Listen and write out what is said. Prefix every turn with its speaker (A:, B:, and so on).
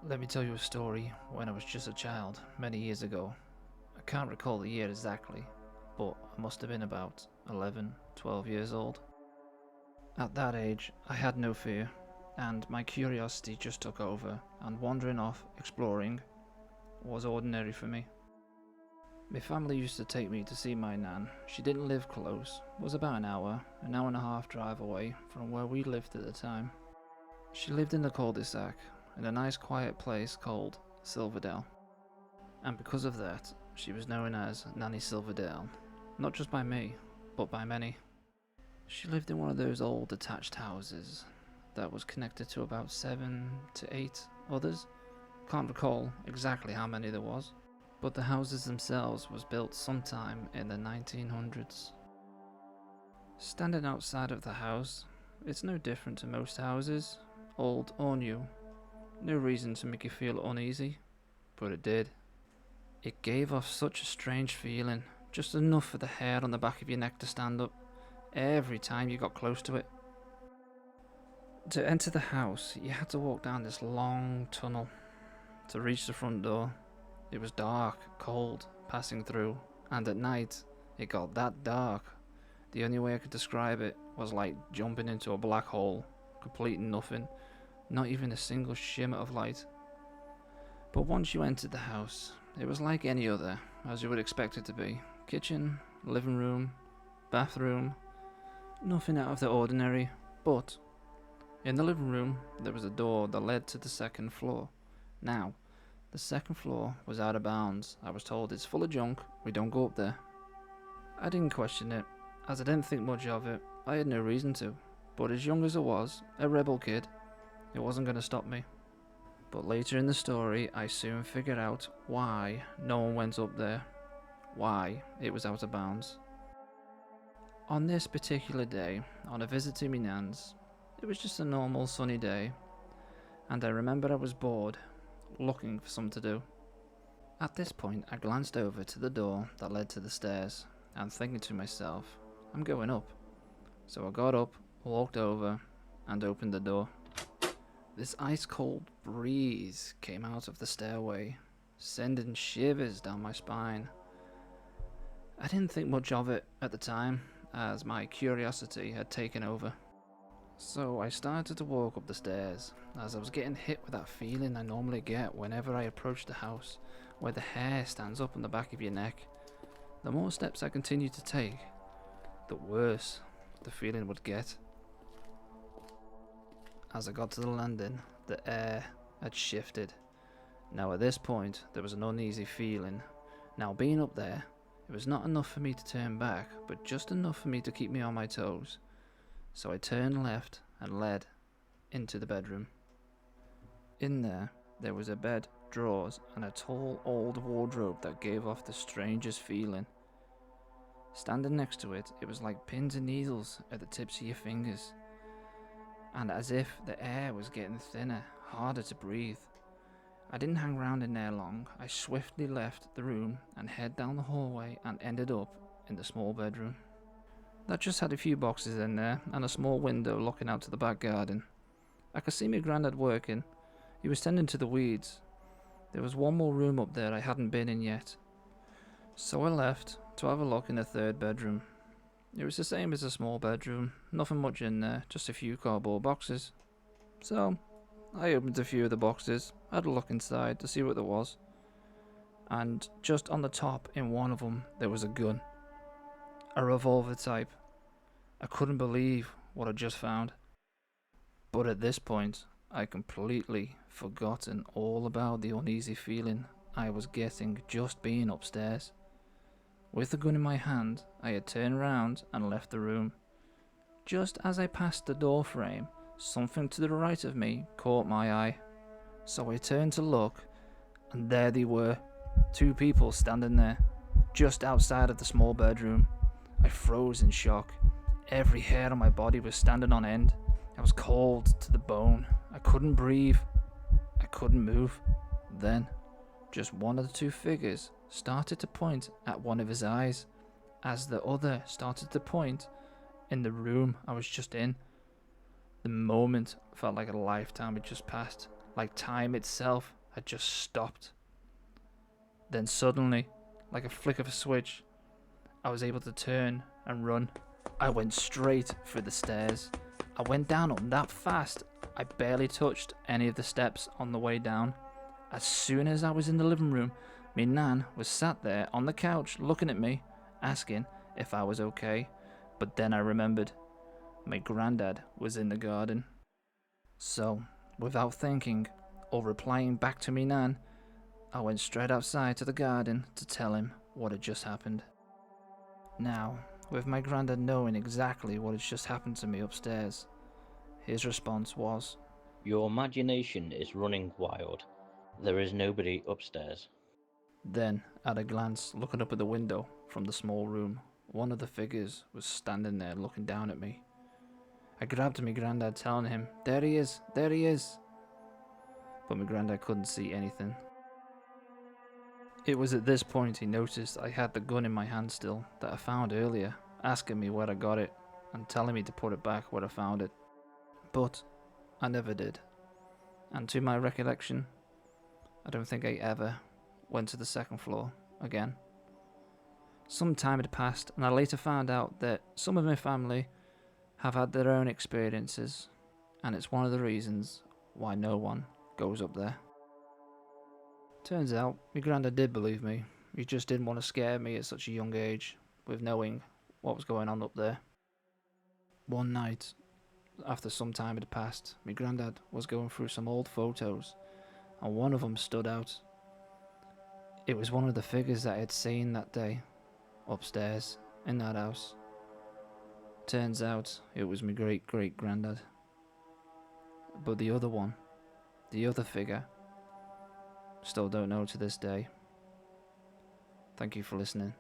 A: Let me tell you a story when I was just a child, many years ago. I can't recall the year exactly, but I must have been about 11, 12 years old. At that age, I had no fear, and my curiosity just took over, and wandering off, exploring, was ordinary for me. My family used to take me to see my nan. She didn't live close, was about an hour and a half drive away from where we lived at the time. She lived in the cul-de-sac, in a nice quiet place called Silverdale. And because of that, she was known as Nanny Silverdale, not just by me, but by many. She lived in one of those old detached houses that was connected to about 7 to 8 others. Can't recall exactly how many there was, but the houses themselves was built sometime in the 1900s. Standing outside of the house, it's no different to most houses, old or new. No reason to make you feel uneasy, but it did. It gave off such a strange feeling, just enough for the hair on the back of your neck to stand up every time you got close to it. To enter the house, you had to walk down this long tunnel to reach the front door. It was dark, cold, passing through, and at night, it got that dark. The only way I could describe it was like jumping into a black hole, complete nothing, not even a single shimmer of light. But once you entered the house, it was like any other, as you would expect it to be. Kitchen, living room, bathroom, nothing out of the ordinary, but in the living room there was a door that led to the second floor. Now, the second floor was out of bounds. I was told it's full of junk, we don't go up there. I didn't question it, as I didn't think much of it. I had no reason to, but as young as I was, a rebel kid, it wasn't going to stop me. But later in the story, I soon figured out why no one went up there, why it was out of bounds. On this particular day, on a visit to my nan's, it was just a normal sunny day, and I remember I was bored, looking for something to do. At this point, I glanced over to the door that led to the stairs, and thinking to myself, I'm going up. So I got up, walked over, and opened the door. This ice-cold breeze came out of the stairway, sending shivers down my spine. I didn't think much of it at the time, as my curiosity had taken over. So I started to walk up the stairs, as I was getting hit with that feeling I normally get whenever I approach the house, where the hair stands up on the back of your neck. The more steps I continued to take, the worse the feeling would get. As I got to the landing, the air had shifted. Now at this point, there was an uneasy feeling. Now being up there, it was not enough for me to turn back, but just enough for me to keep me on my toes. So I turned left and led into the bedroom. In there was a bed, drawers, and a tall old wardrobe that gave off the strangest feeling. Standing next to it, it was like pins and needles at the tips of your fingers, and as if the air was getting thinner, harder to breathe. I didn't hang around in there long. I swiftly left the room and head down the hallway and ended up in the small bedroom. That just had a few boxes in there and a small window looking out to the back garden. I could see my granddad working. He was tending to the weeds. There was one more room up there I hadn't been in yet. So I left to have a look in the third bedroom. It was the same as a small bedroom, nothing much in there, just a few cardboard boxes. So, I opened a few of the boxes, had a look inside to see what there was, and just on the top in one of them there was a gun. A revolver type. I couldn't believe what I'd just found. But at this point, I completely forgotten all about the uneasy feeling I was getting just being upstairs. With the gun in my hand, I had turned round and left the room. Just as I passed the door frame, something to the right of me caught my eye. So I turned to look, and there they were, two people standing there, just outside of the small bedroom. I froze in shock. Every hair on my body was standing on end. I was cold to the bone. I couldn't breathe. I couldn't move. Then, just one of the two figures started to point at one of his eyes, as the other started to point in the room I was just in. The moment felt like a lifetime had just passed. like time itself had just stopped. Then suddenly, like a flick of a switch, I was able to turn and run. I went straight for the stairs. I went down them that fast, I barely touched any of the steps on the way down. As soon as I was in the living room, me nan was sat there on the couch looking at me, asking if I was okay. But then I remembered, my granddad was in the garden. So, without thinking or replying back to me nan, I went straight outside to the garden to tell him what had just happened. Now, with my granddad knowing exactly what had just happened to me upstairs, his response was,
B: "Your imagination is running wild. There is nobody upstairs."
A: Then, at a glance, looking up at the window from the small room, one of the figures was standing there looking down at me. I grabbed my granddad, telling him, there he is, there he is. But my granddad couldn't see anything. It was at this point he noticed I had the gun in my hand still that I found earlier, asking me where I got it and telling me to put it back where I found it. But I never did. And to my recollection, I don't think I ever went to the second floor again. Some time had passed, and I later found out that some of my family have had their own experiences, and it's one of the reasons why no one goes up there. Turns out, my granddad did believe me. He just didn't want to scare me at such a young age, with knowing what was going on up there. One night, after some time had passed, my granddad was going through some old photos, and one of them stood out. It was one of the figures that I had seen that day, upstairs, in that house. Turns out, it was my great-great-granddad. But the other one, the other figure, still don't know to this day. Thank you for listening.